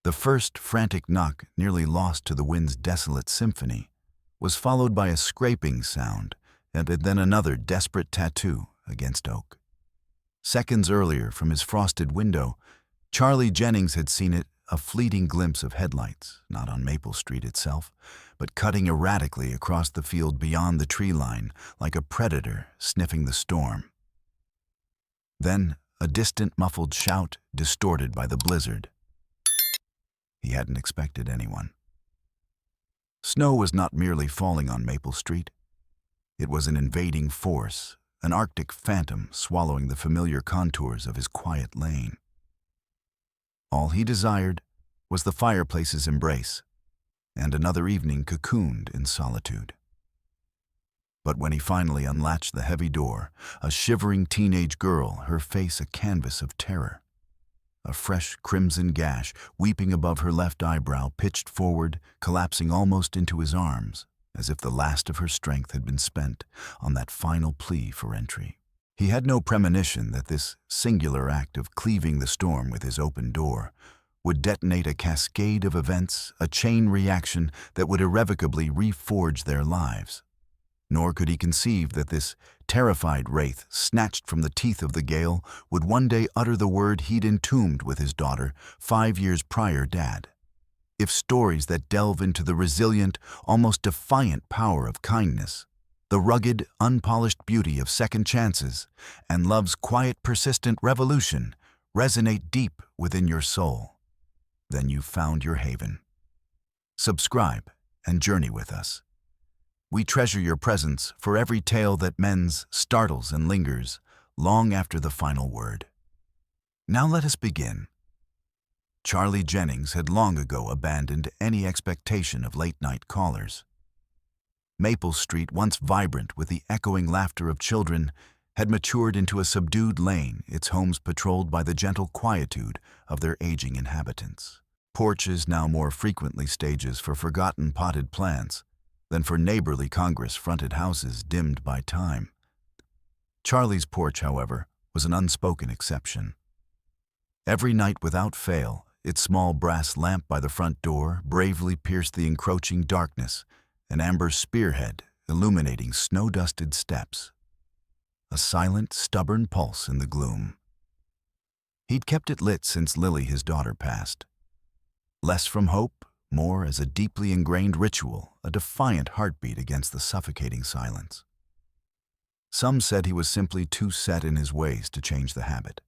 The first frantic knock, nearly lost to the wind's desolate symphony, was followed by a scraping sound and then another desperate tattoo against oak. Seconds earlier, from his frosted window, Charlie Jennings had seen it, a fleeting glimpse of headlights, not on Maple Street itself, but cutting erratically across the field beyond the tree line, like a predator sniffing the storm. Then, a distant muffled shout distorted by the blizzard. He hadn't expected anyone. Snow was not merely falling on Maple Street. It was an invading force, an Arctic phantom swallowing the familiar contours of his quiet lane. All he desired was the fireplace's embrace, and another evening cocooned in solitude. But when he finally unlatched the heavy door, a shivering teenage girl, her face a canvas of terror. A fresh crimson gash, weeping above her left eyebrow, pitched forward, collapsing almost into his arms, as if the last of her strength had been spent on that final plea for entry. He had no premonition that this singular act of cleaving the storm with his open door would detonate a cascade of events, a chain reaction that would irrevocably reforge their lives. Nor could he conceive that this terrified wraith, snatched from the teeth of the gale, would one day utter the word he'd entombed with his daughter 5 years prior, Dad. If stories that delve into the resilient, almost defiant power of kindness, the rugged, unpolished beauty of second chances, and love's quiet, persistent revolution resonate deep within your soul, then you've found your haven. Subscribe and journey with us. We treasure your presence for every tale that mends, startles, and lingers long after the final word. Now let us begin. Charlie Jennings had long ago abandoned any expectation of late-night callers. Maple Street, once vibrant with the echoing laughter of children, had matured into a subdued lane, its homes patrolled by the gentle quietude of their aging inhabitants. Porches now more frequently stages for forgotten potted plants than for neighborly Congress-fronted houses dimmed by time. Charlie's porch, however, was an unspoken exception. Every night without fail, its small brass lamp by the front door bravely pierced the encroaching darkness, an amber spearhead illuminating snow-dusted steps. A silent, stubborn pulse in the gloom. He'd kept it lit since Lily, his daughter, passed. Less from hope, more as a deeply ingrained ritual, a defiant heartbeat against the suffocating silence. Some said he was simply too set in his ways to change the habit.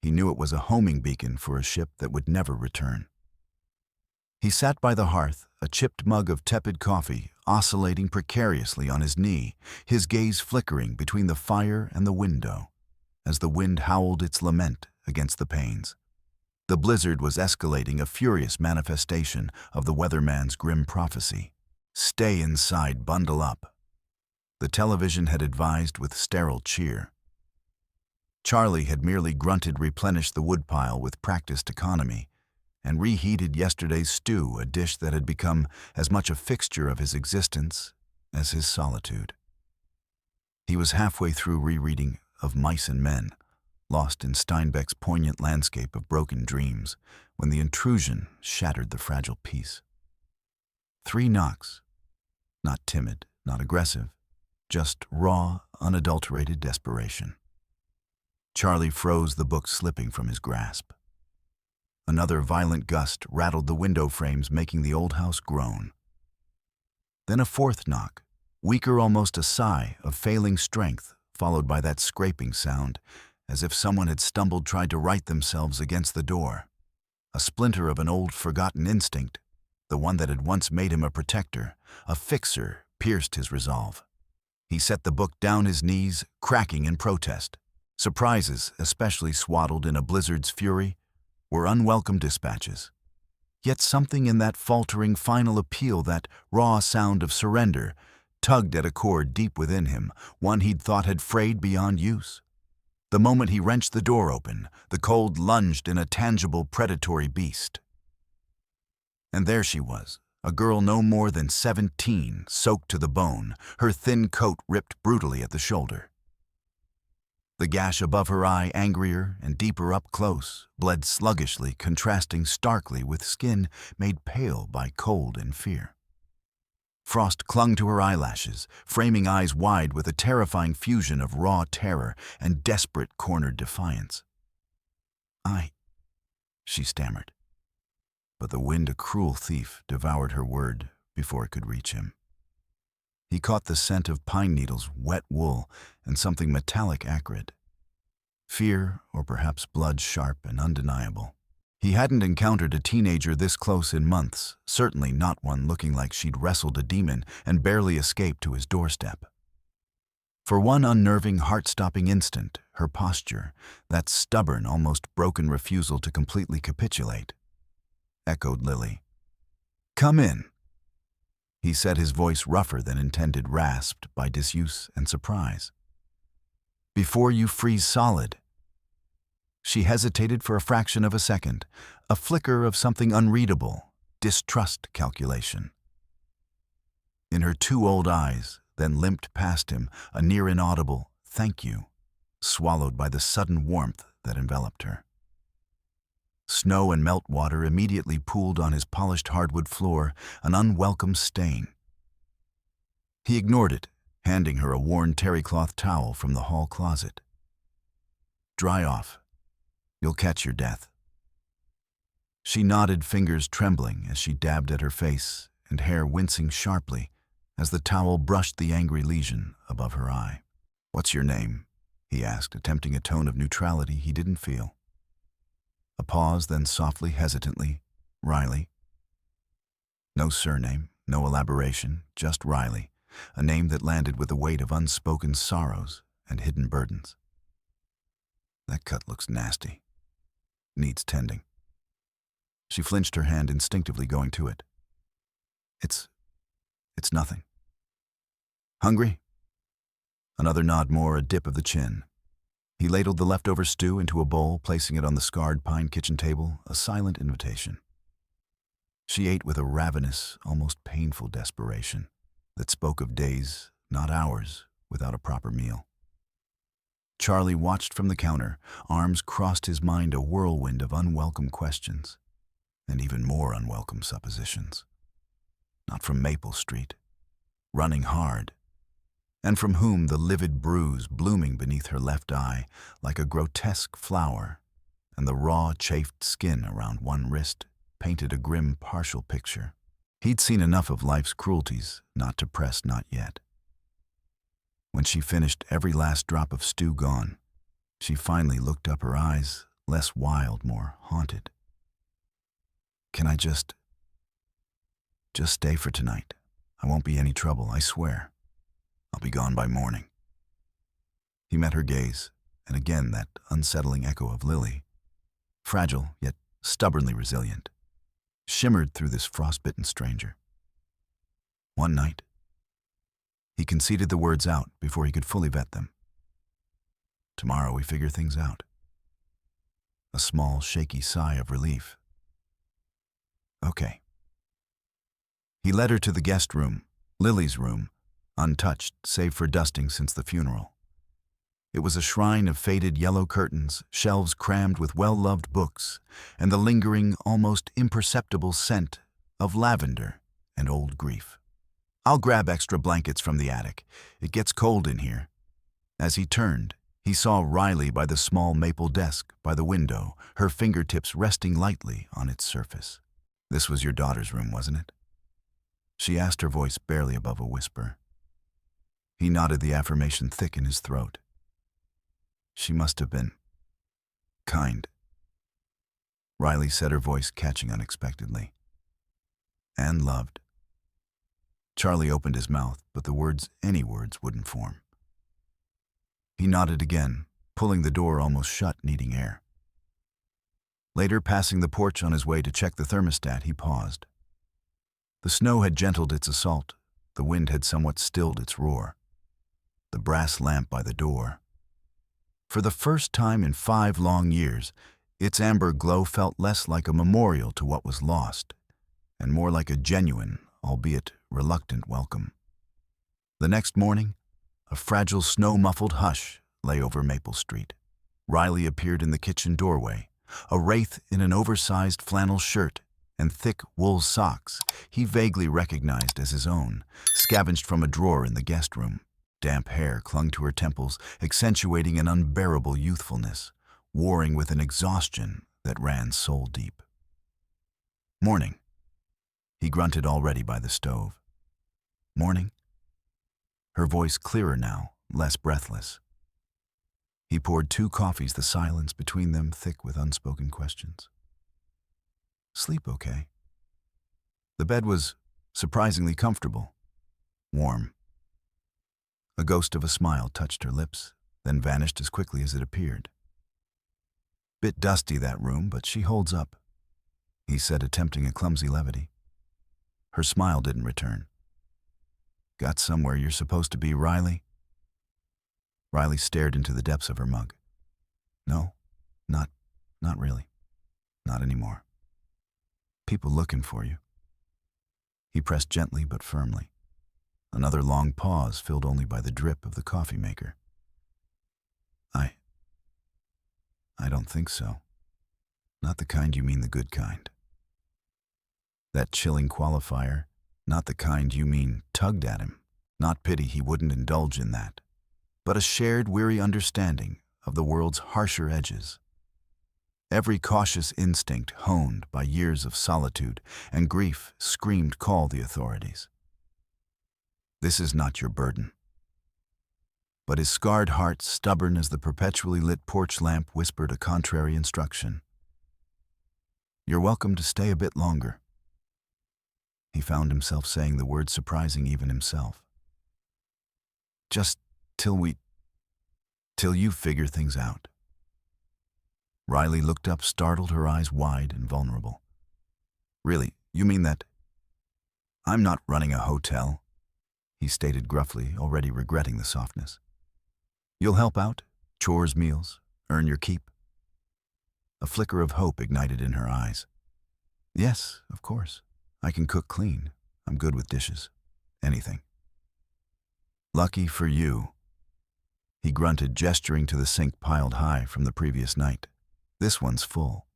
He knew it was a homing beacon for a ship that would never return. He sat by the hearth, a chipped mug of tepid coffee oscillating precariously on his knee, his gaze flickering between the fire and the window, as the wind howled its lament against the panes. The blizzard was escalating, a furious manifestation of the weatherman's grim prophecy. Stay inside, bundle up. The television had advised with sterile cheer. Charlie had merely grunted, replenished the woodpile with practiced economy, and reheated yesterday's stew, a dish that had become as much a fixture of his existence as his solitude. He was halfway through rereading Of Mice and Men, lost in Steinbeck's poignant landscape of broken dreams, when the intrusion shattered the fragile peace. 3 knocks. Not timid, not aggressive, just raw, unadulterated desperation. Charlie froze, the book slipping from his grasp. Another violent gust rattled the window frames, making the old house groan. Then a 4th knock, weaker, almost a sigh of failing strength, followed by that scraping sound, as if someone had stumbled, tried to right themselves against the door. A splinter of an old forgotten instinct, the one that had once made him a protector, a fixer, pierced his resolve. He set the book down, his knees cracking in protest. Surprises, especially swaddled in a blizzard's fury, were unwelcome dispatches. Yet something in that faltering final appeal, that raw sound of surrender, tugged at a chord deep within him, one he'd thought had frayed beyond use. The moment he wrenched the door open, the cold lunged in a tangible predatory beast. And there she was, a girl no more than 17, soaked to the bone, her thin coat ripped brutally at the shoulder. The gash above her eye, angrier and deeper up close, bled sluggishly, contrasting starkly with skin made pale by cold and fear. Frost clung to her eyelashes, framing eyes wide with a terrifying fusion of raw terror and desperate cornered defiance. She stammered. But the wind, a cruel thief, devoured her word before it could reach him. He caught the scent of pine needles, wet wool, and something metallic acrid. Fear, or perhaps blood sharp and undeniable. He hadn't encountered a teenager this close in months, certainly not one looking like she'd wrestled a demon and barely escaped to his doorstep. For one unnerving, heart-stopping instant, her posture, that stubborn, almost broken refusal to completely capitulate, echoed Lily. "Come in." He said, his voice rougher than intended, rasped by disuse and surprise. "Before you freeze solid." She hesitated for a fraction of a second, a flicker of something unreadable, distrust, calculation. In her two old eyes, then limped past him, a near inaudible "thank you," swallowed by the sudden warmth that enveloped her. Snow and meltwater immediately pooled on his polished hardwood floor, an unwelcome stain. He ignored it, handing her a worn terrycloth towel from the hall closet. "Dry off. You'll catch your death." She nodded, fingers trembling as she dabbed at her face and hair, wincing sharply as the towel brushed the angry lesion above her eye. "What's your name?" he asked, attempting a tone of neutrality he didn't feel. A pause, then softly, hesitantly, "Riley." No surname, no elaboration, just Riley, a name that landed with the weight of unspoken sorrows and hidden burdens. "That cut looks nasty. Needs tending." She flinched her hand, instinctively going to it. It's nothing." "Hungry?" Another nod more, a dip of the chin. He ladled the leftover stew into a bowl, placing it on the scarred pine kitchen table, a silent invitation. She ate with a ravenous, almost painful desperation that spoke of days, not hours, without a proper meal. Charlie watched from the counter, arms crossed, his mind a whirlwind of unwelcome questions, and even more unwelcome suppositions. Not from Maple Street, running hard, and from whom the livid bruise blooming beneath her left eye like a grotesque flower, and the raw, chafed skin around one wrist painted a grim, partial picture. He'd seen enough of life's cruelties not to press not yet. When she finished, every last drop of stew gone, she finally looked up, her eyes less wild, more haunted. "Can I just stay for tonight? I won't be any trouble, I swear. I'll be gone by morning." He met her gaze, and again that unsettling echo of Lily, fragile yet stubbornly resilient, shimmered through this frostbitten stranger. "One night." He conceded the words out before he could fully vet them. "Tomorrow we figure things out." A small, shaky sigh of relief. "Okay." He led her to the guest room, Lily's room, untouched save for dusting since the funeral. It was a shrine of faded yellow curtains, shelves crammed with well-loved books, and the lingering, almost imperceptible scent of lavender and old grief. "I'll grab extra blankets from the attic. It gets cold in here." As he turned, he saw Riley by the small maple desk by the window, her fingertips resting lightly on its surface. "This was your daughter's room, wasn't it?" She asked, her voice barely above a whisper. He nodded, the affirmation thick in his throat. "She must have been kind," Riley said, her voice catching unexpectedly. "And loved." Charlie opened his mouth, but the words, any words, wouldn't form. He nodded again, pulling the door almost shut, needing air. Later, passing the porch on his way to check the thermostat, he paused. The snow had gentled its assault, the wind had somewhat stilled its roar. The brass lamp by the door. For the first time in 5 long years, its amber glow felt less like a memorial to what was lost, and more like a genuine, albeit reluctant, welcome. The next morning, a fragile snow-muffled hush lay over Maple Street. Riley appeared in the kitchen doorway, a wraith in an oversized flannel shirt and thick wool socks he vaguely recognized as his own, scavenged from a drawer in the guest room. Damp hair clung to her temples, accentuating an unbearable youthfulness, warring with an exhaustion that ran soul-deep. "Morning," he grunted already by the stove. "Morning?" Her voice clearer now, less breathless. He poured 2 coffees, the silence between them thick with unspoken questions. "Sleep okay?" The bed was surprisingly comfortable, warm. A ghost of a smile touched her lips, then vanished as quickly as it appeared. "Bit dusty, that room, but she holds up," he said, attempting a clumsy levity. Her smile didn't return. "Got somewhere you're supposed to be, Riley?" Riley stared into the depths of her mug. "No, not really. Not anymore. People looking for you." He pressed gently but firmly. Another long pause filled only by the drip of the coffee maker. I don't think so. Not the kind you mean, the good kind." That chilling qualifier, "not the kind you mean," tugged at him. Not pity, he wouldn't indulge in that, but a shared, weary understanding of the world's harsher edges. Every cautious instinct, honed by years of solitude and grief, screamed, "Call the authorities." This is not your burden. But his scarred heart, stubborn as the perpetually lit porch lamp, whispered a contrary instruction. "You're welcome to stay a bit longer." He found himself saying the word, surprising even himself. "Just till you figure things out." Riley looked up, startled, her eyes wide and vulnerable. "Really, you mean that?" "I'm not running a hotel," he stated gruffly, already regretting the softness. "You'll help out? Chores, meals, earn your keep?" A flicker of hope ignited in her eyes. "Yes, of course. I can cook clean. I'm good with dishes. Anything." "Lucky for you," he grunted, gesturing to the sink piled high from the previous night. "This one's full."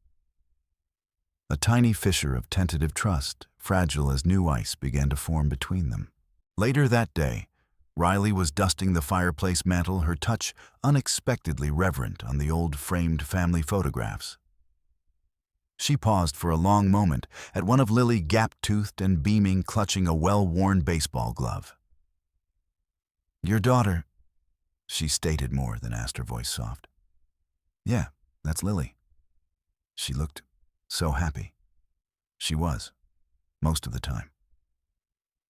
A tiny fissure of tentative trust, fragile as new ice, began to form between them. Later that day, Riley was dusting the fireplace mantel, her touch unexpectedly reverent on the old framed family photographs. She paused for a long moment at one of Lily, gap-toothed and beaming, clutching a well-worn baseball glove. "Your daughter," she stated, more than asked, her voice soft. "Yeah, that's Lily." She looked so happy. She was, most of the time.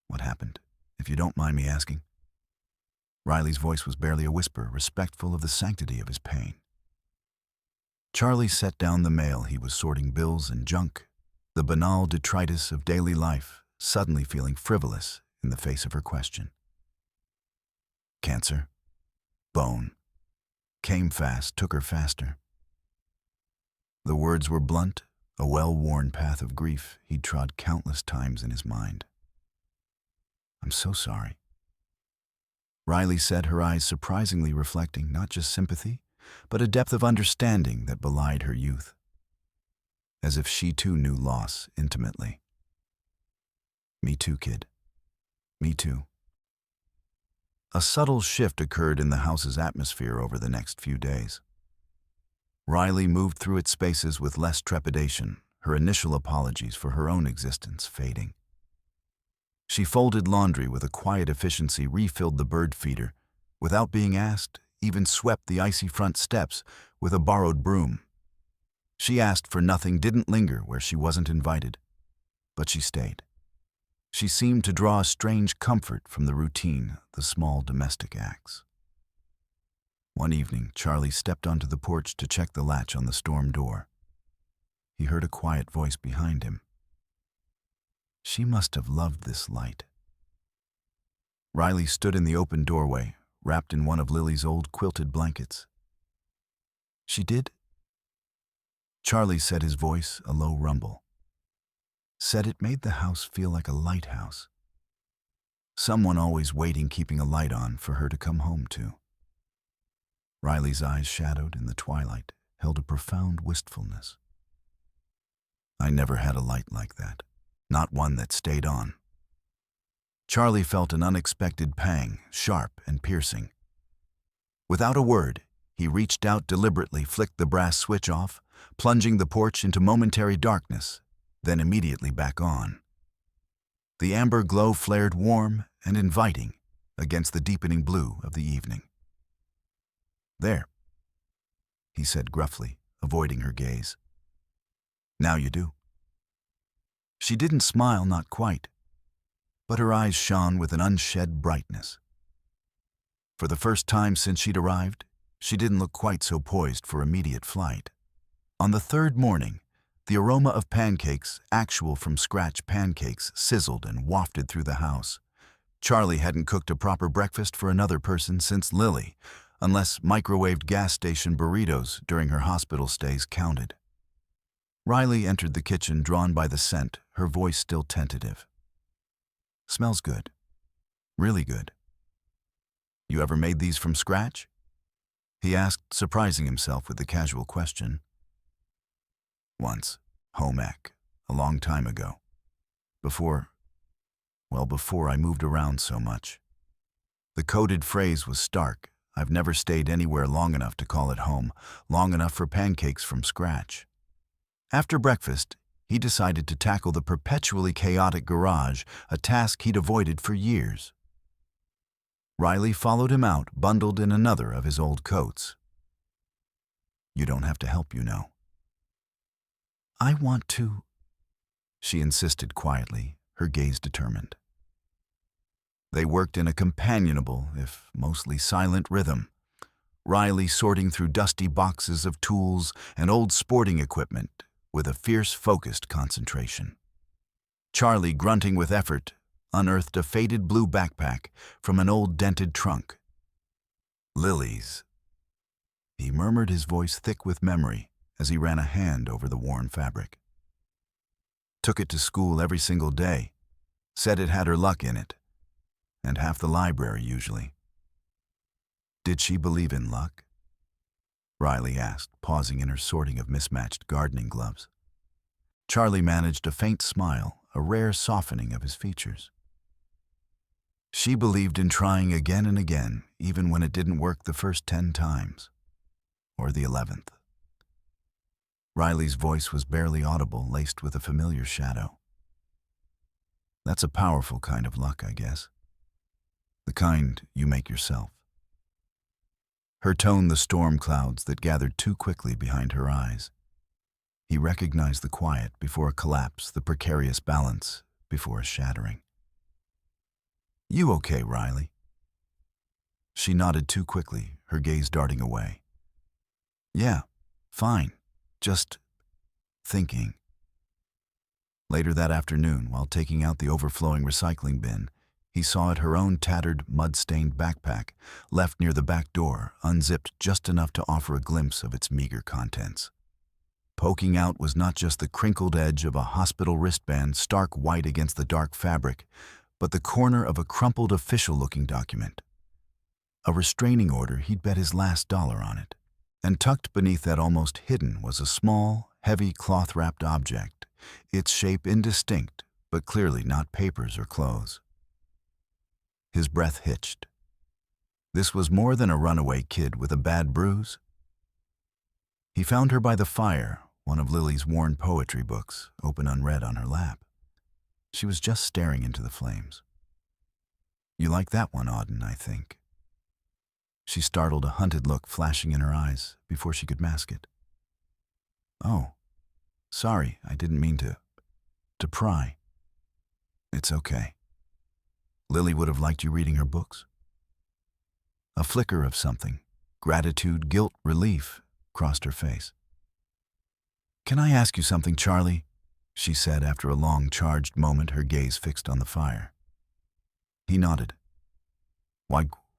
"What happened, if you don't mind me asking?" Riley's voice was barely a whisper, respectful of the sanctity of his pain. Charlie set down the mail. He was sorting bills and junk, the banal detritus of daily life, suddenly feeling frivolous in the face of her question. "Cancer. Bone. Came fast, took her faster." The words were blunt, a well-worn path of grief he'd trod countless times in his mind. "I'm so sorry," Riley said, her eyes surprisingly reflecting not just sympathy, but a depth of understanding that belied her youth. As if she too knew loss intimately. "Me too, kid. Me too." A subtle shift occurred in the house's atmosphere over the next few days. Riley moved through its spaces with less trepidation, her initial apologies for her own existence fading. She folded laundry with a quiet efficiency, refilled the bird feeder, without being asked, even swept the icy front steps with a borrowed broom. She asked for nothing, didn't linger where she wasn't invited, but she stayed. She seemed to draw a strange comfort from the routine, the small domestic acts. One evening, Charlie stepped onto the porch to check the latch on the storm door. He heard a quiet voice behind him. She must have loved this light. Riley stood in the open doorway, wrapped in one of Lily's old quilted blankets. "She did?" Charlie said, his voice a low rumble. Said it made the house feel like a lighthouse. Someone always waiting, keeping a light on for her to come home to. Riley's eyes, shadowed in the twilight, held a profound wistfulness. I never had a light like that, not one that stayed on. Charlie felt an unexpected pang, sharp and piercing. Without a word, he reached out deliberately, flicked the brass switch off, plunging the porch into momentary darkness, then immediately back on. The amber glow flared warm and inviting against the deepening blue of the evening. "There," he said gruffly, avoiding her gaze. "Now you do." She didn't smile, not quite, but her eyes shone with an unshed brightness. For the first time since she'd arrived, she didn't look quite so poised for immediate flight. On the third morning, the aroma of pancakes, actual from-scratch pancakes, sizzled and wafted through the house. Charlie hadn't cooked a proper breakfast for another person since Lily, unless microwaved gas station burritos during her hospital stays counted. Riley entered the kitchen, drawn by the scent, her voice still tentative. "Smells good. Really good. You ever made these from scratch?" he asked, surprising himself with the casual question. "Once. Home ec. A long time ago. Before I moved around so much." The coded phrase was stark. I've never stayed anywhere long enough to call it home, long enough for pancakes from scratch. After breakfast, he decided to tackle the perpetually chaotic garage, a task he'd avoided for years. Riley followed him out, bundled in another of his old coats. "You don't have to help, you know." "I want to," she insisted quietly, her gaze determined. They worked in a companionable, if mostly silent, rhythm, Riley sorting through dusty boxes of tools and old sporting equipment with a fierce, focused concentration. Charlie, grunting with effort, unearthed a faded blue backpack from an old dented trunk. "Lily's," he murmured, his voice thick with memory as he ran a hand over the worn fabric. "Took it to school every single day. Said it had her luck in it. And half the library, usually." "Did she believe in luck?" Riley asked, pausing in her sorting of mismatched gardening gloves. Charlie managed a faint smile, a rare softening of his features. "She believed in trying again and again, even when it didn't work the first 10 times. Or the 11th. Riley's voice was barely audible, laced with a familiar shadow. "That's a powerful kind of luck, I guess. The kind you make yourself." Her tone the storm clouds that gathered too quickly behind her eyes. He recognized the quiet before a collapse, the precarious balance before a shattering. "You okay, Riley?" She nodded too quickly, her gaze darting away. "Yeah, fine. Just thinking." Later that afternoon, while taking out the overflowing recycling bin, he saw it, her own tattered, mud-stained backpack, left near the back door, unzipped just enough to offer a glimpse of its meager contents. Poking out was not just the crinkled edge of a hospital wristband, stark white against the dark fabric, but the corner of a crumpled official-looking document. A restraining order he'd bet his last dollar on it. And tucked beneath that, almost hidden, was a small, heavy cloth-wrapped object, its shape indistinct, but clearly not papers or clothes. His breath hitched. This was more than a runaway kid with a bad bruise. He found her by the fire, one of Lily's worn poetry books, open unread on her lap. She was just staring into the flames. "You like that one, Auden, I think." She startled, a hunted look flashing in her eyes before she could mask it. "Oh, sorry, I didn't mean to pry." "It's okay. Lily would have liked you reading her books." A flicker of something, gratitude, guilt, relief, crossed her face. "Can I ask you something, Charlie?" she said after a long, charged moment, her gaze fixed on the fire. He nodded.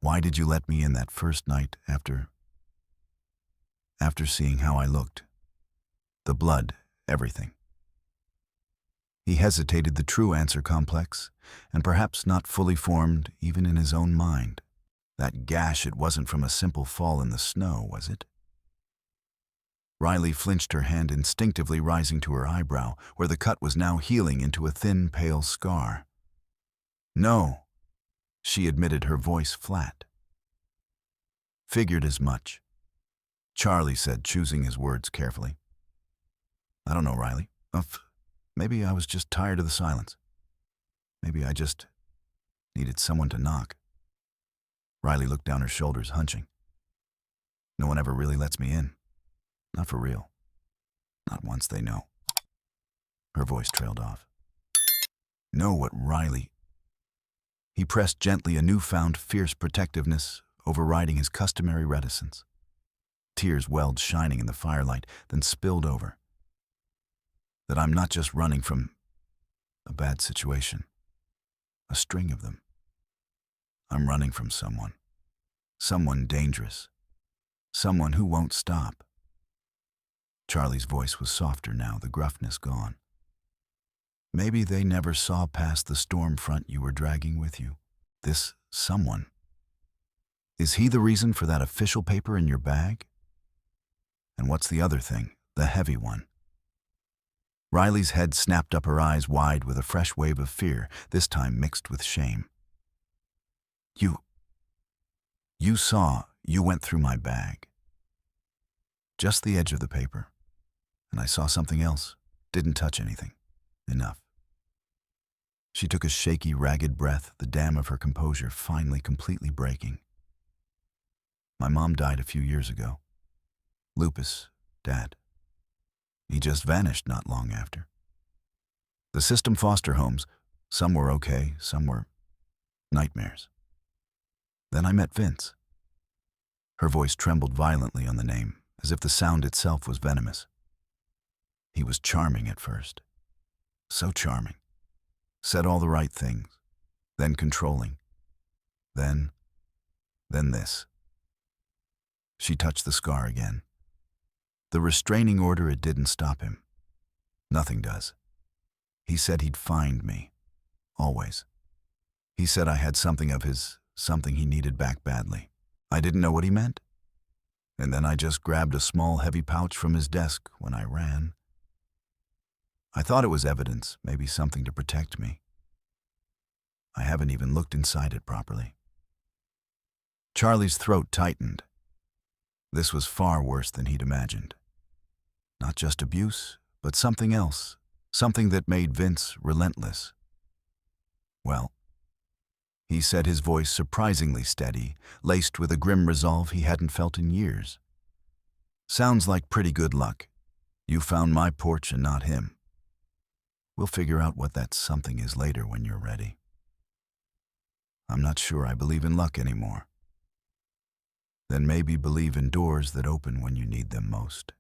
Why did you let me in that first night after seeing how I looked? The blood, everything." He hesitated, the true answer complex, and perhaps not fully formed even in his own mind. That gash, it wasn't from a simple fall in the snow, was it? Riley flinched, her hand instinctively rising to her eyebrow, where the cut was now healing into a thin, pale scar. No, she admitted, her voice flat. Figured as much, Charlie said, choosing his words carefully. I don't know, Riley. Maybe I was just tired of the silence. Maybe I just needed someone to knock. Riley looked down her shoulders, hunching. No one ever really lets me in. Not for real. Not once they know. Her voice trailed off. Know what, Riley? He pressed gently, a newfound fierce protectiveness overriding his customary reticence. Tears welled, shining in the firelight, then spilled over. That I'm not just running from a bad situation. A string of them. I'm running from someone. Someone dangerous. Someone who won't stop. Charlie's voice was softer now, the gruffness gone. Maybe they never saw past the storm front you were dragging with you. This someone. Is he the reason for that official paper in your bag? And what's the other thing, the heavy one? Riley's head snapped up, her eyes wide with a fresh wave of fear, this time mixed with shame. You went through my bag. Just the edge of the paper. And I saw something else. Didn't touch anything. Enough. She took a shaky, ragged breath, the dam of her composure finally completely breaking. My mom died a few years ago. Lupus, Dad. He just vanished not long after. The system foster homes, some were okay, some were nightmares. Then I met Vince. Her voice trembled violently on the name, as if the sound itself was venomous. He was charming at first. So charming. Said all the right things. Then controlling. Then this. She touched the scar again. The restraining order, it didn't stop him. Nothing does. He said he'd find me. Always. He said I had something of his, something he needed back badly. I didn't know what he meant. And then I just grabbed a small, heavy pouch from his desk when I ran. I thought it was evidence, maybe something to protect me. I haven't even looked inside it properly. Charlie's throat tightened. This was far worse than he'd imagined. Not just abuse, but something else, something that made Vince relentless. Well, he said, his voice surprisingly steady, laced with a grim resolve he hadn't felt in years. Sounds like pretty good luck. You found my porch and not him. We'll figure out what that something is later when you're ready. I'm not sure I believe in luck anymore. Then maybe believe in doors that open when you need them most,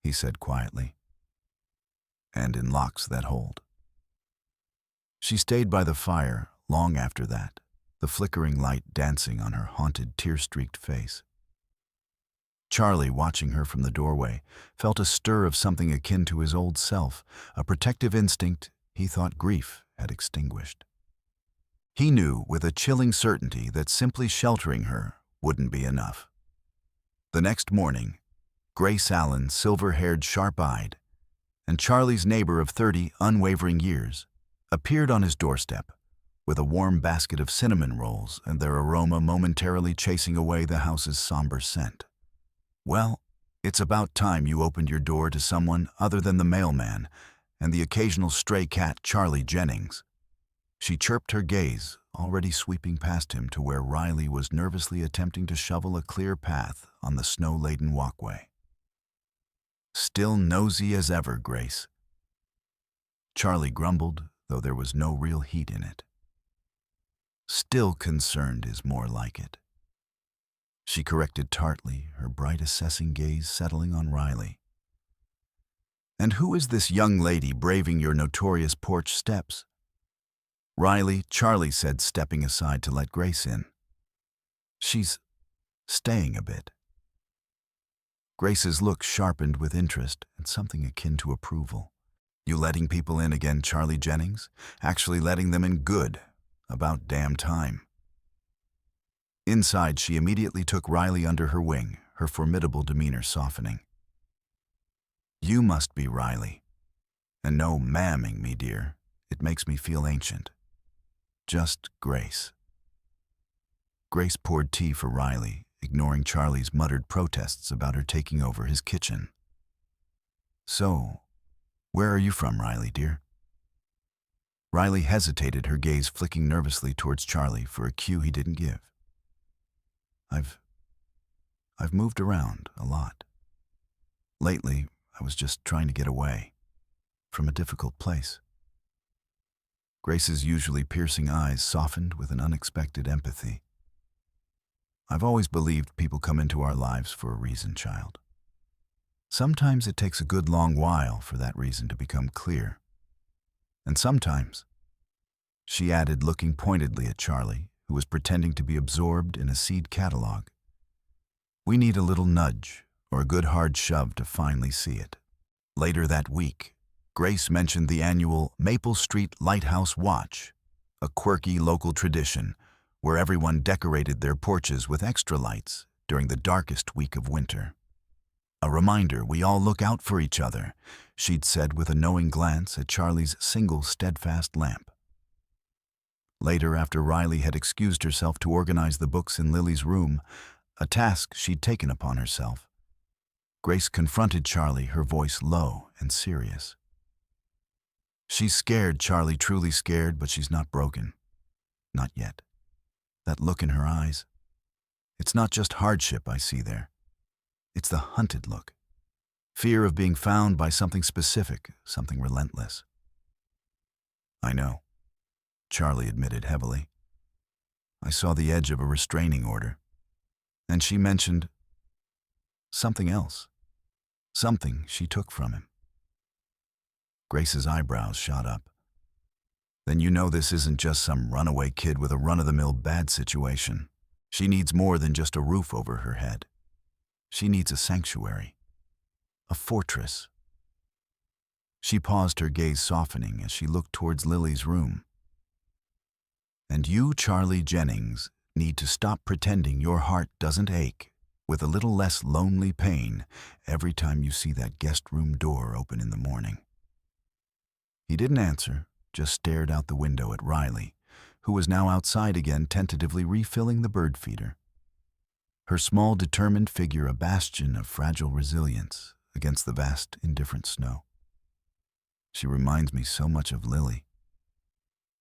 he said quietly, and in locks that hold. She stayed by the fire long after that, the flickering light dancing on her haunted, tear-streaked face. Charlie, watching her from the doorway, felt a stir of something akin to his old self, a protective instinct he thought grief had extinguished. He knew with a chilling certainty that simply sheltering her wouldn't be enough. The next morning, Grace Allen, silver-haired, sharp-eyed, and Charlie's neighbor of 30 unwavering years, appeared on his doorstep with a warm basket of cinnamon rolls and their aroma momentarily chasing away the house's somber scent. Well, it's about time you opened your door to someone other than the mailman and the occasional stray cat, Charlie Jennings. She chirped, her gaze already sweeping past him to where Riley was nervously attempting to shovel a clear path on the snow-laden walkway. Still nosy as ever, Grace. Charlie grumbled, though there was no real heat in it. Still concerned is more like it. She corrected tartly, her bright assessing gaze settling on Riley. And who is this young lady braving your notorious porch steps? Riley, Charlie said, stepping aside to let Grace in. She's staying a bit. Grace's look sharpened with interest and something akin to approval. You letting people in again, Charlie Jennings? Actually letting them in good. About damn time. Inside, she immediately took Riley under her wing, her formidable demeanor softening. "You must be Riley. And no ma'aming me, dear. It makes me feel ancient. Just Grace." Grace poured tea for Riley, ignoring Charlie's muttered protests about her taking over his kitchen. "So, where are you from, Riley, dear?" Riley hesitated, her gaze flicking nervously towards Charlie for a cue he didn't give. I've moved around a lot. Lately, I was just trying to get away from a difficult place. Grace's usually piercing eyes softened with an unexpected empathy. "I've always believed people come into our lives for a reason, child. Sometimes it takes a good long while for that reason to become clear. And sometimes," she added, looking pointedly at Charlie, who was pretending to be absorbed in a seed catalog, "we need a little nudge or a good hard shove to finally see it." Later that week, Grace mentioned the annual Maple Street Lighthouse Watch, a quirky local tradition where everyone decorated their porches with extra lights during the darkest week of winter. "A reminder we all look out for each other," she'd said with a knowing glance at Charlie's single steadfast lamp. Later, after Riley had excused herself to organize the books in Lily's room, a task she'd taken upon herself, Grace confronted Charlie, her voice low and serious. "She's scared, Charlie, truly scared, but she's not broken. Not yet. That look in her eyes. It's not just hardship I see there. It's the hunted look. Fear of being found by something specific, something relentless." "I know," Charlie admitted heavily. "I saw the edge of a restraining order." And she mentioned something else. Something she took from him. Grace's eyebrows shot up. "Then you know this isn't just some runaway kid with a run-of-the-mill bad situation. She needs more than just a roof over her head. She needs a sanctuary. A fortress." She paused, her gaze softening as she looked towards Lily's room. "And you, Charlie Jennings, need to stop pretending your heart doesn't ache with a little less lonely pain every time you see that guest room door open in the morning." He didn't answer, just stared out the window at Riley, who was now outside again, tentatively refilling the bird feeder. Her small, determined figure a bastion of fragile resilience against the vast, indifferent snow. "She reminds me so much of Lily."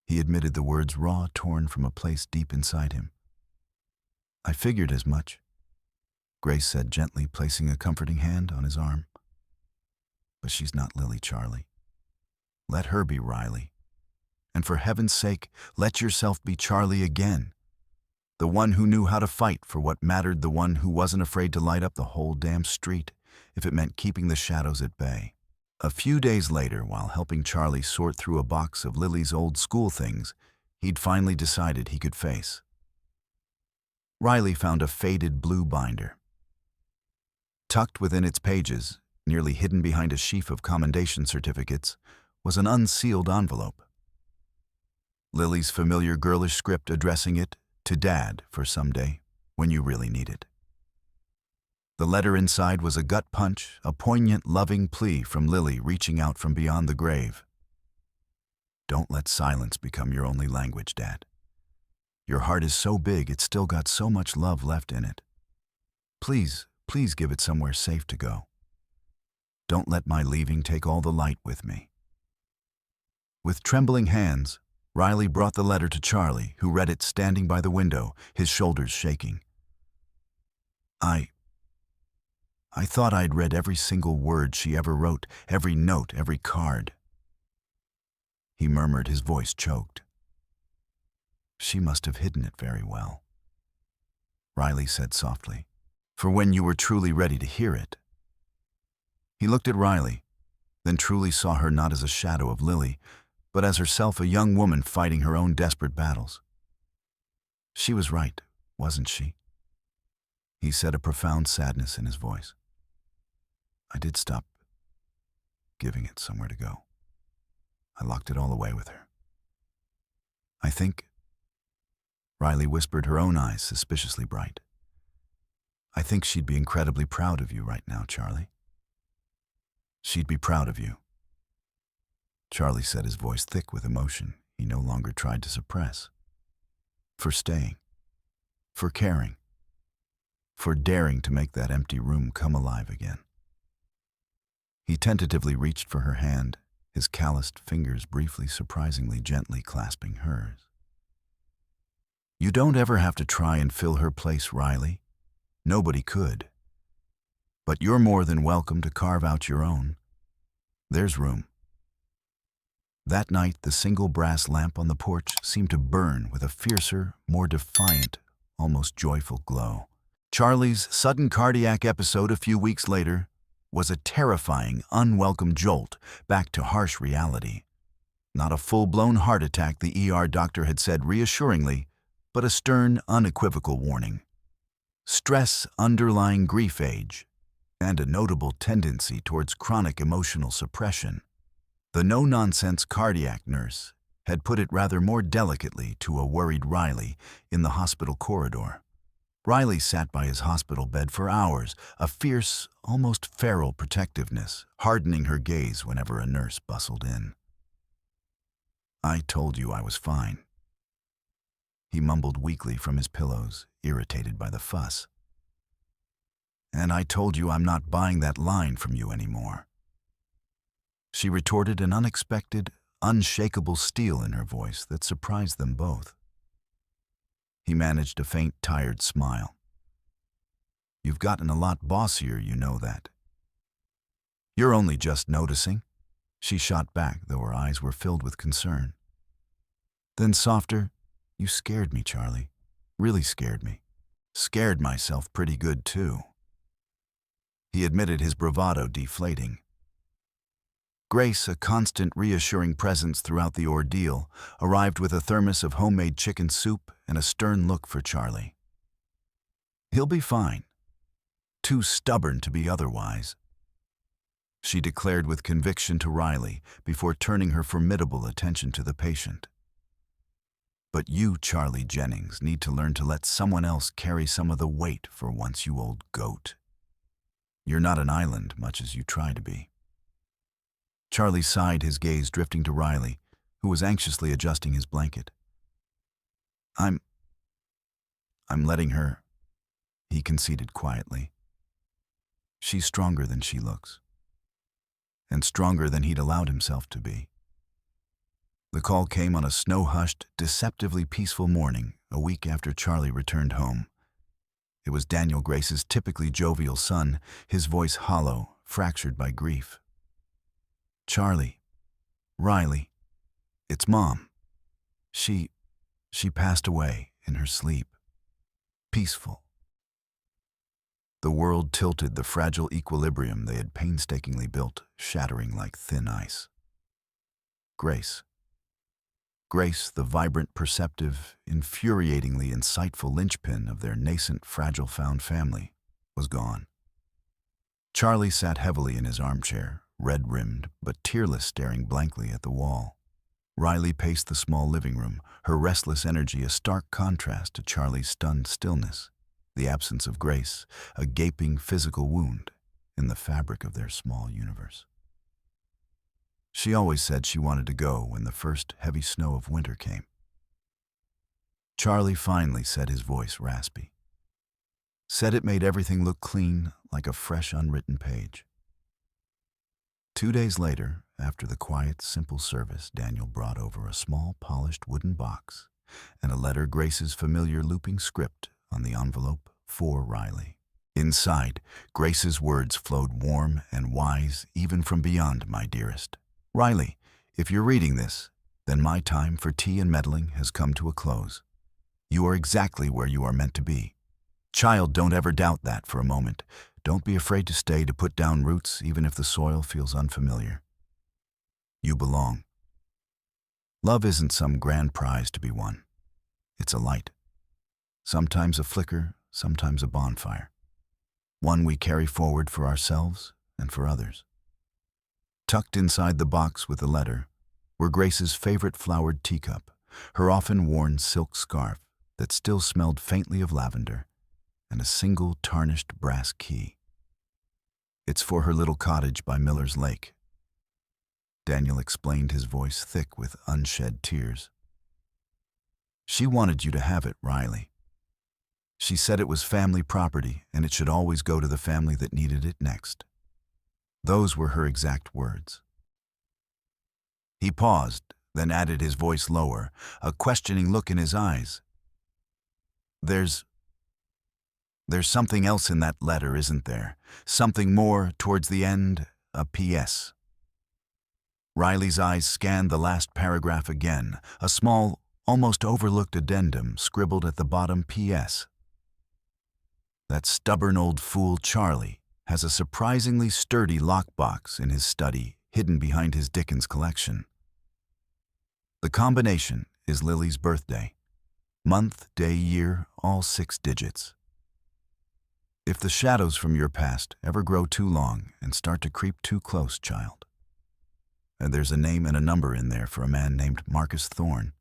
He admitted, the words raw, torn from a place deep inside him. "I figured as much," Grace said gently, placing a comforting hand on his arm. "But she's not Lily, Charlie. Let her be Riley. And for heaven's sake, let yourself be Charlie again. The one who knew how to fight for what mattered, the one who wasn't afraid to light up the whole damn street if it meant keeping the shadows at bay." A few days later, while helping Charlie sort through a box of Lily's old school things he'd finally decided he could face, Riley found a faded blue binder. Tucked within its pages, nearly hidden behind a sheaf of commendation certificates, was an unsealed envelope. Lily's familiar girlish script addressing it to Dad for someday when you really need it. The letter inside was a gut punch, a poignant, loving plea from Lily reaching out from beyond the grave. "Don't let silence become your only language, Dad. Your heart is so big, it's still got so much love left in it. Please, please give it somewhere safe to go. Don't let my leaving take all the light with me." With trembling hands, Riley brought the letter to Charlie, who read it standing by the window, his shoulders shaking. I thought I'd read every single word she ever wrote, every note, every card." He murmured, his voice choked. "She must have hidden it very well," Riley said softly, "for when you were truly ready to hear it." He looked at Riley, then truly saw her not as a shadow of Lily, but as herself, a young woman fighting her own desperate battles. "She was right, wasn't she?" He said, a profound sadness in his voice. "I did stop giving it somewhere to go. I locked it all away with her. I think Riley whispered, her own eyes suspiciously bright. I think she'd be incredibly proud of you right now, Charlie. She'd be proud of you. Charlie said, his voice thick with emotion he no longer tried to suppress. For staying. For caring. For daring to make that empty room come alive again. He tentatively reached for her hand, his calloused fingers briefly, surprisingly gently clasping hers. You don't ever have to try and fill her place, Riley. Nobody could. But you're more than welcome to carve out your own. There's room. That night, the single brass lamp on the porch seemed to burn with a fiercer, more defiant, almost joyful glow. Charlie's sudden cardiac episode a few weeks later was a terrifying, unwelcome jolt back to harsh reality. Not a full-blown heart attack, the ER doctor had said reassuringly, but a stern, unequivocal warning. Stress, underlying grief age, and a notable tendency towards chronic emotional suppression. The no-nonsense cardiac nurse had put it rather more delicately to a worried Riley in the hospital corridor. Riley sat by his hospital bed for hours, a fierce, almost feral protectiveness hardening her gaze whenever a nurse bustled in. I told you I was fine. He mumbled weakly from his pillows, irritated by the fuss. And I told you I'm not buying that line from you anymore. She retorted, an unexpected, unshakable steel in her voice that surprised them both. He managed a faint, tired smile. You've gotten a lot bossier, you know that. You're only just noticing, she shot back, though her eyes were filled with concern. Then softer, you scared me, Charlie. Really scared me. Scared myself pretty good, too. He admitted, his bravado deflating. Grace, a constant reassuring presence throughout the ordeal, arrived with a thermos of homemade chicken soup and a stern look for Charlie. He'll be fine. Too stubborn to be otherwise, she declared with conviction to Riley before turning her formidable attention to the patient. But you, Charlie Jennings, need to learn to let someone else carry some of the weight for once, you old goat. You're not an island, much as you try to be. Charlie sighed, his gaze drifting to Riley, who was anxiously adjusting his blanket. I'm letting her, he conceded quietly. She's stronger than she looks, and stronger than he'd allowed himself to be. The call came on a snow-hushed, deceptively peaceful morning, a week after Charlie returned home. It was Daniel, Grace's typically jovial son, his voice hollow, fractured by grief. Charlie, Riley, it's Mom. She passed away in her sleep. Peaceful. The world tilted, the fragile equilibrium they had painstakingly built, shattering like thin ice. Grace, the vibrant, perceptive, infuriatingly insightful linchpin of their nascent, fragile found family, was gone. Charlie sat heavily in his armchair, red-rimmed but tearless, staring blankly at the wall. Riley paced the small living room, her restless energy a stark contrast to Charlie's stunned stillness, the absence of Grace, a gaping physical wound in the fabric of their small universe. She always said she wanted to go when the first heavy snow of winter came. Charlie finally said, his voice raspy. Said it made everything look clean, like a fresh, unwritten page. 2 days later, after the quiet, simple service, Daniel brought over a small, polished wooden box and a letter, Grace's familiar looping script on the envelope, for Riley. Inside, Grace's words flowed warm and wise, even from beyond my dearest. Riley, if you're reading this, then my time for tea and meddling has come to a close. You are exactly where you are meant to be. Child, don't ever doubt that for a moment. Don't be afraid to stay, to put down roots, even if the soil feels unfamiliar. You belong. Love isn't some grand prize to be won. It's a light. Sometimes a flicker, sometimes a bonfire. One we carry forward for ourselves and for others. Tucked inside the box with the letter were Grace's favorite flowered teacup, her often worn silk scarf, that still smelled faintly of lavender, and a single tarnished brass key. "It's for her little cottage by Miller's Lake," Daniel explained, his voice thick with unshed tears. "She wanted you to have it, Riley. She said it was family property and it should always go to the family that needed it next." Those were her exact words. He paused, then added, his voice lower, a questioning look in his eyes. There's something else in that letter, isn't there? Something more towards the end, a P.S. Riley's eyes scanned the last paragraph again, a small, almost overlooked addendum scribbled at the bottom, P.S. "That stubborn old fool Charlie has a surprisingly sturdy lockbox in his study, hidden behind his Dickens collection. The combination is Lily's birthday. Month, day, year, all 6 digits. If the shadows from your past ever grow too long and start to creep too close, child. And there's a name and a number in there for a man named Marcus Thorne.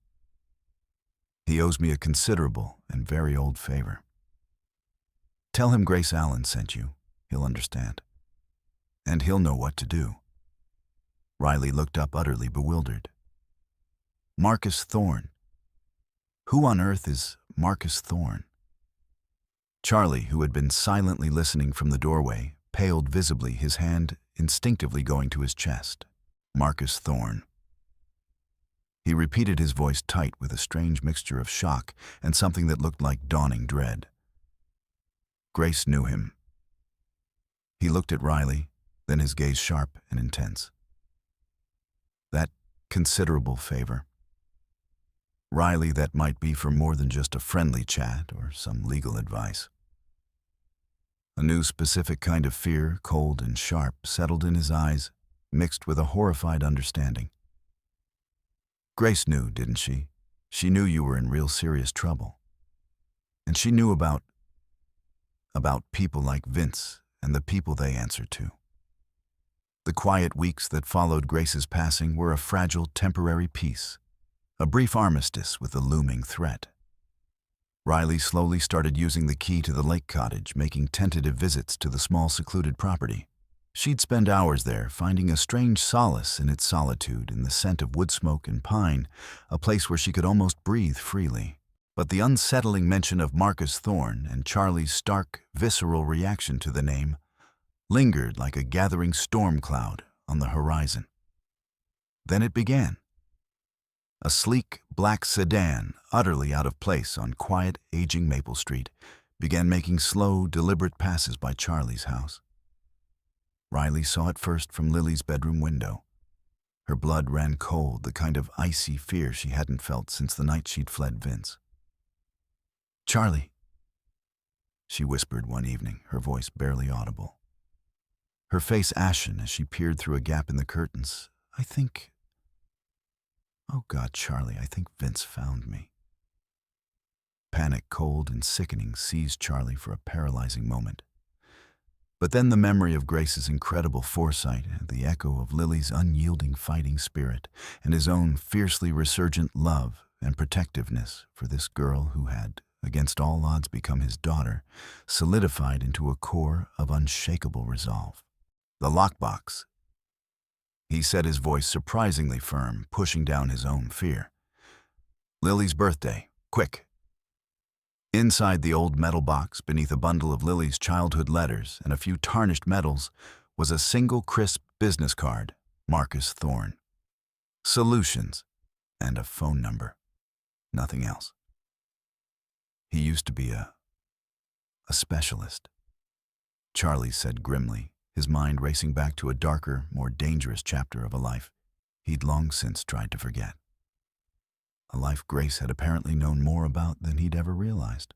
He owes me a considerable and very old favor. Tell him Grace Allen sent you. He'll understand. And he'll know what to do." Riley looked up, utterly bewildered. Marcus Thorne. Who on earth is Marcus Thorne? Charlie, who had been silently listening from the doorway, paled visibly, his hand instinctively going to his chest. Marcus Thorne. He repeated, his voice tight with a strange mixture of shock and something that looked like dawning dread. Grace knew him. He looked at Riley, then his gaze sharp and intense. That considerable favor. Riley, that might be for more than just a friendly chat or some legal advice. A new specific kind of fear, cold and sharp, settled in his eyes, mixed with a horrified understanding. Grace knew, didn't she? She knew you were in real serious trouble. And she knew about people like Vince and the people they answered to. The quiet weeks that followed Grace's passing were a fragile, temporary peace, a brief armistice with a looming threat. Riley slowly started using the key to the lake cottage, making tentative visits to the small, secluded property. She'd spend hours there, finding a strange solace in its solitude, in the scent of wood smoke and pine, a place where she could almost breathe freely. But the unsettling mention of Marcus Thorne and Charlie's stark, visceral reaction to the name lingered like a gathering storm cloud on the horizon. Then it began. A sleek, black sedan, utterly out of place on quiet, aging Maple Street, began making slow, deliberate passes by Charlie's house. Riley saw it first from Lily's bedroom window. Her blood ran cold, the kind of icy fear she hadn't felt since the night she'd fled Vince. "Charlie," she whispered one evening, her voice barely audible. Her face ashen as she peered through a gap in the curtains. Oh God, Charlie, I think Vince found me." Panic, cold and sickening, seized Charlie for a paralyzing moment. But then the memory of Grace's incredible foresight, the echo of Lily's unyielding fighting spirit, and his own fiercely resurgent love and protectiveness for this girl who had, against all odds, become his daughter, solidified into a core of unshakable resolve. "The lockbox," he said, his voice surprisingly firm, pushing down his own fear. "Lily's birthday. Quick." Inside the old metal box, beneath a bundle of Lily's childhood letters and a few tarnished medals, was a single crisp business card, Marcus Thorne. Solutions, and a phone number. Nothing else. He used to be a specialist, Charlie said grimly, his mind racing back to a darker, more dangerous chapter of a life he'd long since tried to forget. A life Grace had apparently known more about than he'd ever realized.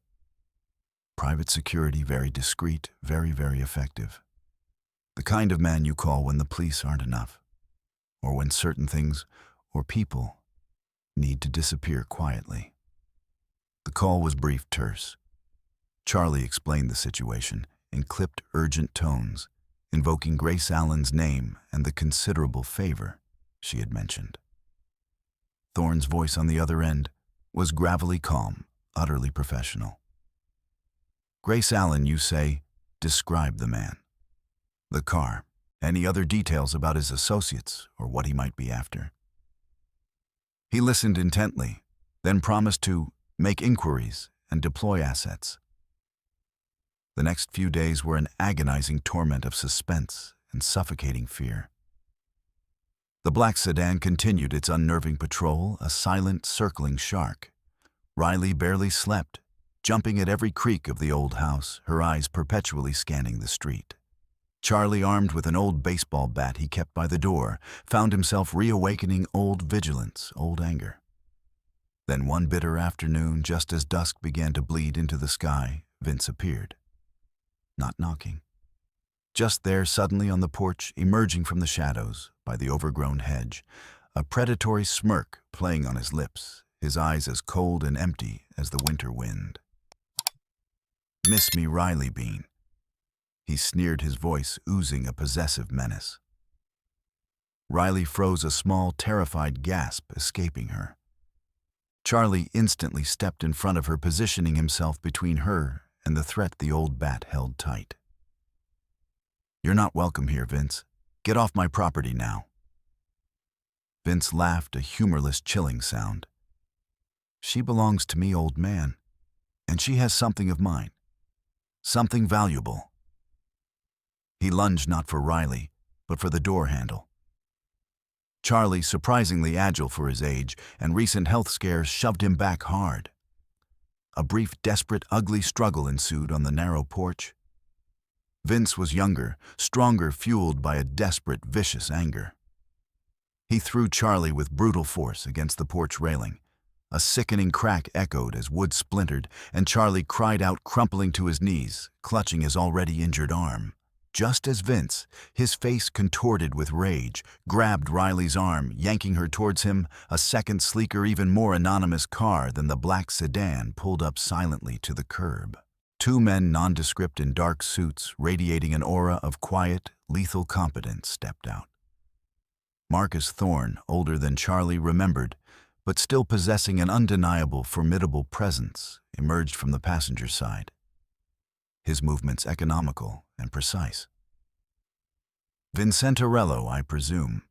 Private security, very discreet, very, very effective. The kind of man you call when the police aren't enough, or when certain things or people need to disappear quietly. The call was brief, terse. Charlie explained the situation in clipped, urgent tones, invoking Grace Allen's name and the considerable favor she had mentioned. Thorne's voice on the other end was gravelly calm, utterly professional. Grace Allen, you say, describe the man. The car. Any other details about his associates or what he might be after? He listened intently, then promised to make inquiries and deploy assets. The next few days were an agonizing torment of suspense and suffocating fear. The black sedan continued its unnerving patrol, a silent, circling shark. Riley barely slept, jumping at every creak of the old house, her eyes perpetually scanning the street. Charlie, armed with an old baseball bat he kept by the door, found himself reawakening old vigilance, old anger. Then one bitter afternoon, just as dusk began to bleed into the sky, Vince appeared. Not knocking. Just there, suddenly on the porch, emerging from the shadows, by the overgrown hedge, a predatory smirk playing on his lips, his eyes as cold and empty as the winter wind. "Miss me, Riley Bean," he sneered, his voice oozing a possessive menace. Riley froze, a small, terrified gasp escaping her. Charlie instantly stepped in front of her, positioning himself between her and the threat the old bat held tight. "You're not welcome here, Vince. Get off my property now." Vince laughed, a humorless, chilling sound. "She belongs to me, old man, and she has something of mine. Something valuable." He lunged not for Riley, but for the door handle. Charlie, surprisingly agile for his age and recent health scares, shoved him back hard. A brief, desperate, ugly struggle ensued on the narrow porch. Vince was younger, stronger, fueled by a desperate, vicious anger. He threw Charlie with brutal force against the porch railing. A sickening crack echoed as wood splintered, and Charlie cried out, crumpling to his knees, clutching his already injured arm. Just as Vince, his face contorted with rage, grabbed Riley's arm, yanking her towards him, a second, sleeker, even more anonymous car than the black sedan pulled up silently to the curb. Two men, nondescript in dark suits, radiating an aura of quiet, lethal competence, stepped out. Marcus Thorne, older than Charlie, remembered, but still possessing an undeniable, formidable presence, emerged from the passenger side. His movements economical and precise. "Vincentorello, I presume."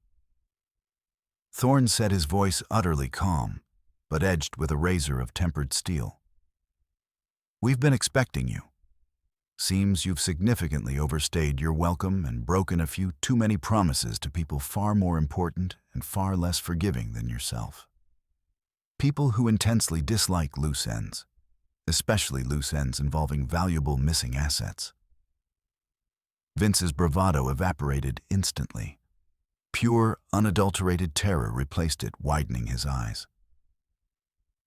Thorne said, his voice utterly calm, but edged with a razor of tempered steel. "We've been expecting you. Seems you've significantly overstayed your welcome and broken a few too many promises to people far more important and far less forgiving than yourself. People who intensely dislike loose ends, especially loose ends involving valuable missing assets." Vince's bravado evaporated instantly. Pure, unadulterated terror replaced it, widening his eyes.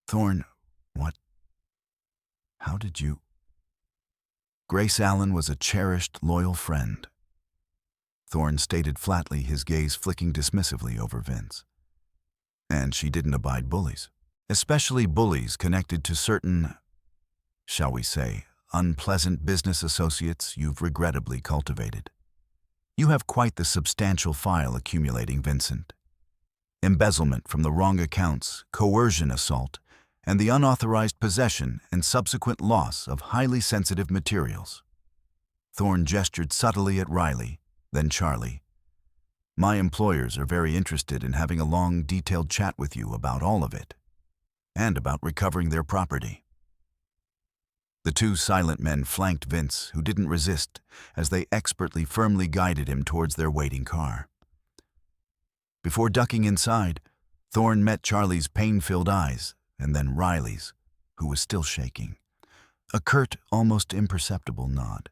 "Thorne, what? How did you?" Grace Allen was a cherished, loyal friend. Thorne stated flatly, his gaze flicking dismissively over Vince. "And she didn't abide bullies. Especially bullies connected to certain, shall we say, unpleasant business associates you've regrettably cultivated. You have quite the substantial file accumulating, Vincent. Embezzlement from the wrong accounts, coercion assault, and the unauthorized possession and subsequent loss of highly sensitive materials." Thorne gestured subtly at Riley, then Charlie. "My employers are very interested in having a long, detailed chat with you about all of it, and about recovering their property." The two silent men flanked Vince, who didn't resist, as they expertly, firmly guided him towards their waiting car. Before ducking inside, Thorne met Charlie's pain-filled eyes, and then Riley's, who was still shaking. A curt, almost imperceptible nod.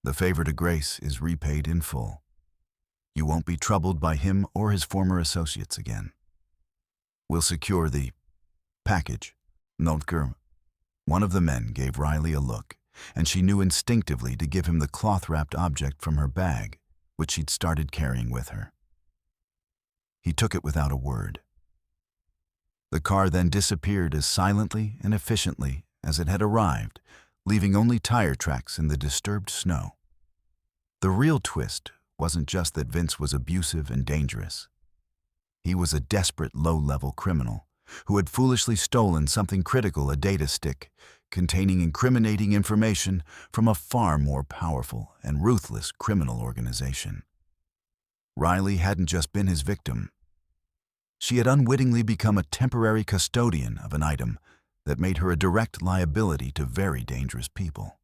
"The favor to Grace is repaid in full. You won't be troubled by him or his former associates again. We'll secure the package." Notker. One of the men gave Riley a look, and she knew instinctively to give him the cloth-wrapped object from her bag, which she'd started carrying with her. He took it without a word. The car then disappeared as silently and efficiently as it had arrived, leaving only tire tracks in the disturbed snow. The real twist wasn't just that Vince was abusive and dangerous. He was a desperate, low-level criminal who had foolishly stolen something critical, a data stick, containing incriminating information from a far more powerful and ruthless criminal organization. Riley hadn't just been his victim. She had unwittingly become a temporary custodian of an item that made her a direct liability to very dangerous people.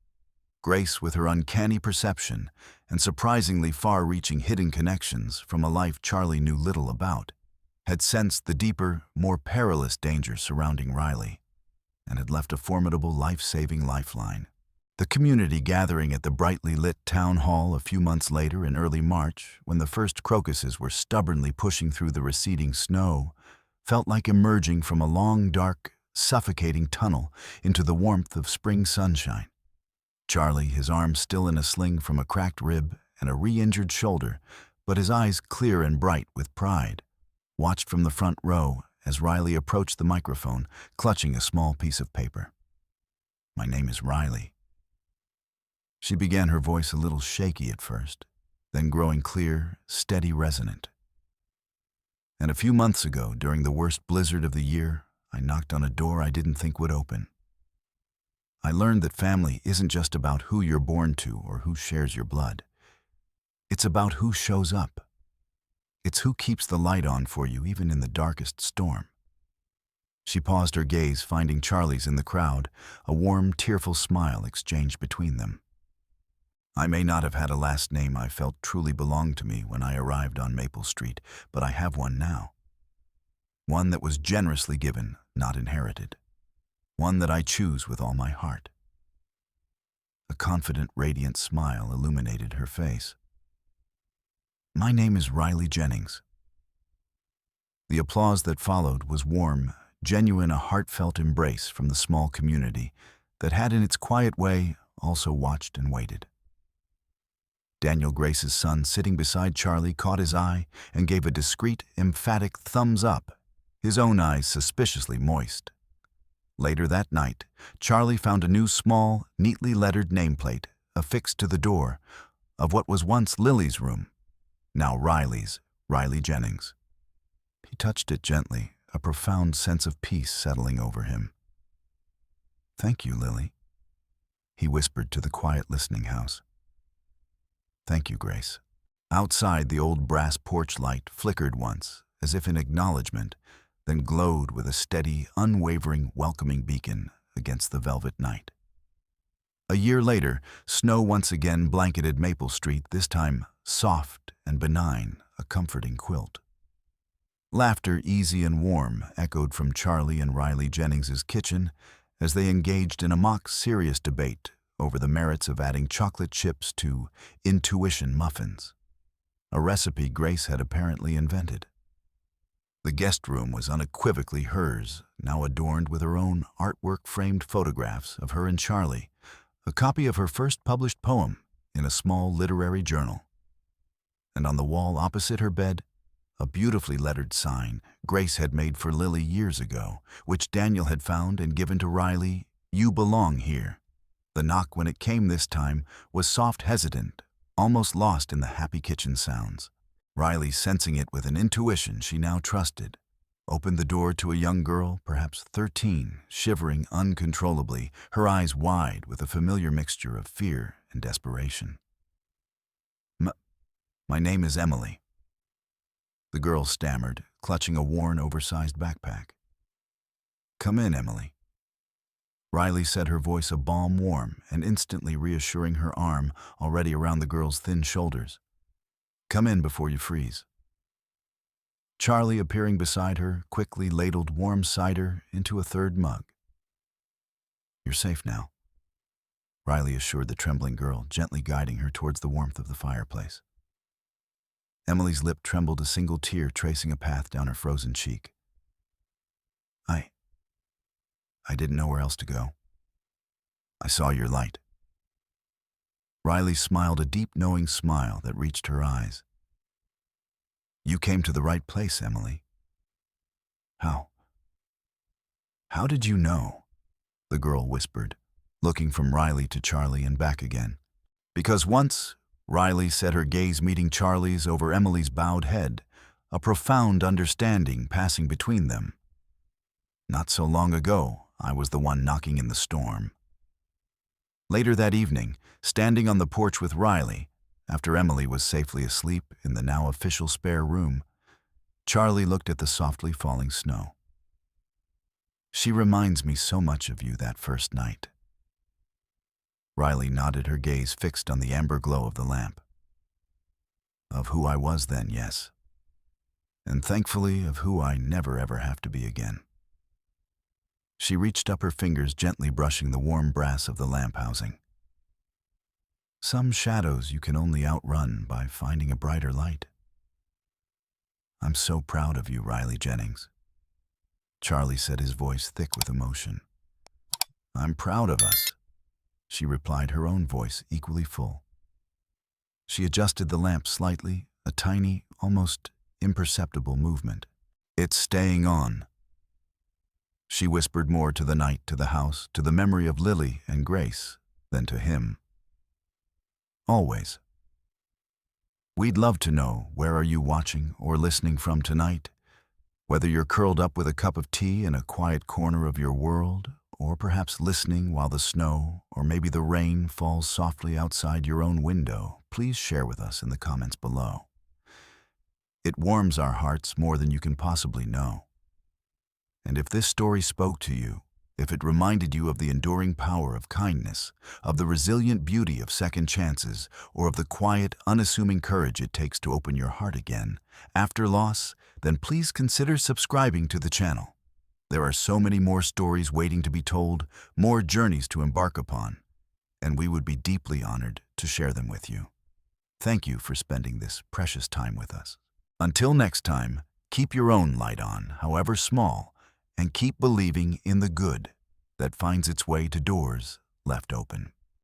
Grace, with her uncanny perception and surprisingly far-reaching hidden connections from a life Charlie knew little about, had sensed the deeper, more perilous danger surrounding Riley and had left a formidable life-saving lifeline. The community gathering at the brightly lit town hall a few months later in early March, when the first crocuses were stubbornly pushing through the receding snow, felt like emerging from a long, dark, suffocating tunnel into the warmth of spring sunshine. Charlie, his arm still in a sling from a cracked rib and a re-injured shoulder, but his eyes clear and bright with pride, watched from the front row as Riley approached the microphone, clutching a small piece of paper. "My name is Riley." She began, her voice a little shaky at first, then growing clear, steady, resonant. "And a few months ago, during the worst blizzard of the year, I knocked on a door I didn't think would open. I learned that family isn't just about who you're born to or who shares your blood. It's about who shows up. It's who keeps the light on for you even in the darkest storm." She paused, her gaze finding Charlie's in the crowd, a warm, tearful smile exchanged between them. "I may not have had a last name I felt truly belonged to me when I arrived on Maple Street, but I have one now. One that was generously given, not inherited. One that I choose with all my heart." A confident, radiant smile illuminated her face. "My name is Riley Jennings." The applause that followed was warm, genuine, a heartfelt embrace from the small community that had in its quiet way also watched and waited. Daniel Grace's son, sitting beside Charlie, caught his eye and gave a discreet, emphatic thumbs up, his own eyes suspiciously moist. Later that night, Charlie found a new small, neatly lettered nameplate affixed to the door of what was once Lily's room, now Riley's, Riley Jennings. He touched it gently, a profound sense of peace settling over him. "Thank you, Lily," he whispered to the quiet listening house. "Thank you, Grace." Outside, the old brass porch light flickered once, as if in acknowledgement, then glowed with a steady, unwavering, welcoming beacon against the velvet night. A year later, snow once again blanketed Maple Street, this time soft and benign, a comforting quilt. Laughter, easy and warm, echoed from Charlie and Riley Jennings's kitchen as they engaged in a mock serious debate over the merits of adding chocolate chips to intuition muffins, a recipe Grace had apparently invented. The guest room was unequivocally hers, now adorned with her own artwork-framed photographs of her and Charlie, a copy of her first published poem in a small literary journal. And on the wall opposite her bed, a beautifully lettered sign Grace had made for Lily years ago, which Daniel had found and given to Riley, "You belong here." The knock, when it came this time, was soft, hesitant, almost lost in the happy kitchen sounds. Riley, sensing it with an intuition she now trusted, opened the door to a young girl, perhaps 13, shivering uncontrollably, her eyes wide with a familiar mixture of fear and desperation. My name is Emily," the girl stammered, clutching a worn, oversized backpack. "Come in, Emily." Riley said, her voice a balm warm and instantly reassuring, her arm already around the girl's thin shoulders. "Come in before you freeze." Charlie, appearing beside her, quickly ladled warm cider into a third mug. "You're safe now," Riley assured the trembling girl, gently guiding her towards the warmth of the fireplace. Emily's lip trembled, a single tear tracing a path down her frozen cheek. I didn't know where else to go. I saw your light." Riley smiled, a deep, knowing smile that reached her eyes. "You came to the right place, Emily." How did you know?" the girl whispered, looking from Riley to Charlie and back again. "Because once," Riley said, her gaze meeting Charlie's over Emily's bowed head, a profound understanding passing between them. Not so long ago, I was the one knocking in the storm. Later that evening, standing on the porch with Riley, after Emily was safely asleep in the now official spare room, Charlie looked at the softly falling snow. "She reminds me so much of you that first night." Riley nodded, her gaze fixed on the amber glow of the lamp. "Of who I was then, yes. And thankfully of who I never ever have to be again." She reached up, her fingers gently brushing the warm brass of the lamp housing. "Some shadows you can only outrun by finding a brighter light." "I'm so proud of you, Riley Jennings," Charlie said, his voice thick with emotion. "I'm proud of us," she replied, her own voice equally full. She adjusted the lamp slightly, a tiny, almost imperceptible movement. "It's staying on." She whispered more to the night, to the house, to the memory of Lily and Grace, than to him. "Always. We'd love to know, where are you watching or listening from tonight? Whether you're curled up with a cup of tea in a quiet corner of your world, or perhaps listening while the snow or maybe the rain falls softly outside your own window, please share with us in the comments below. It warms our hearts more than you can possibly know. And if this story spoke to you, if it reminded you of the enduring power of kindness, of the resilient beauty of second chances, or of the quiet, unassuming courage it takes to open your heart again after loss, then please consider subscribing to the channel. There are so many more stories waiting to be told, more journeys to embark upon, and we would be deeply honored to share them with you. Thank you for spending this precious time with us. Until next time, keep your own light on, however small, and keep believing in the good that finds its way to doors left open.